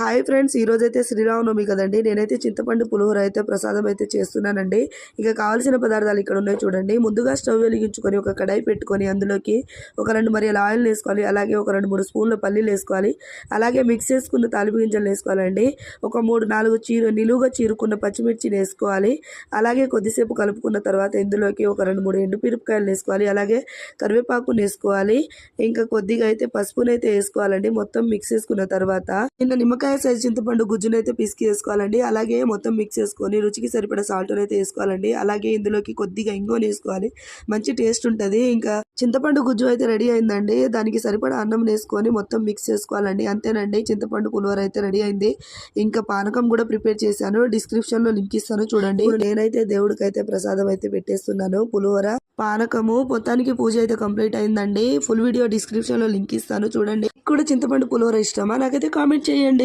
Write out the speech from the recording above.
Hi friends, ఈరోజైతే శ్రీరామనవమి కదండి. నేనైతే చింతపండు పులిహోర అయితే ప్రసాదం అయితే చేస్తున్నానండి. ఇక కావాల్సిన పదార్థాలు ఇక్కడ ఉన్నాయి చూడండి. ముందుగా స్టవ్ వెలిగించుకొని ఒక కడాయి పెట్టుకొని అందులోకి ఒక 2 మరియల ఆయిల్ వేసుకోవాలి. అలాగే ఒక 2-3 స్పూన్ల పల్లీలు వేసుకోవాలి. అలాగే మిక్స్ చేసుకున్న తాలింపు గింజలు వేసుకోవాలండి. ఒక 3-4 నిలువుగా చీరుకున్న పచ్చిమిర్చిని వేసుకోవాలి. అలాగే కొద్దిసేపు కలుపుకున్న తర్వాత ఇందులోకి ఒక 2-3 ఎండుమిరపకాయలు వేసుకోవాలి. అలాగే కరివేపాకుని వేసుకోవాలి. ఇంకా కొద్దిగా అయితే పసుపునైతే వేసుకోవాలండి. మొత్తం మిక్స్ చేసుకున్న తర్వాత నిమ్మకాయ సైజు చింతపండు గుజ్జునైతే పిసికి వేసుకోవాలండి. అలాగే మొత్తం మిక్స్ చేసుకొని రుచికి సరిపడా సాల్ట్ అయితే వేసుకోవాలండి. అలాగే ఇందులోకి కొద్దిగా ఇంగువని వేసుకోవాలి. మంచి టేస్ట్ ఉంటుంది. ఇంకా చింతపండు గుజ్జు అయితే రెడీ అయిందండి. దానికి సరిపడా అన్నం వేసుకొని మొత్తం మిక్స్ చేసుకోవాలండి. అంతేనండి, చింతపండు పులిహోర అయితే రెడీ అయింది. ఇంకా పానకం కూడా ప్రిపేర్ చేశాను. డిస్క్రిప్షన్ లో లింక్ ఇస్తాను చూడండి. నేనైతే దేవుడికి అయితే ప్రసాదం అయితే పెట్టేస్తున్నాను. పులిహోర పానకము మొత్తానికి పూజ అయితే కంప్లీట్ అయిందండి. ఫుల్ వీడియో డిస్క్రిప్షన్ లో లింక్ ఇస్తాను చూడండి. కూడా చింతపండు పులిహోర ఇష్టమా? నాకైతే కామెంట్ చేయండి.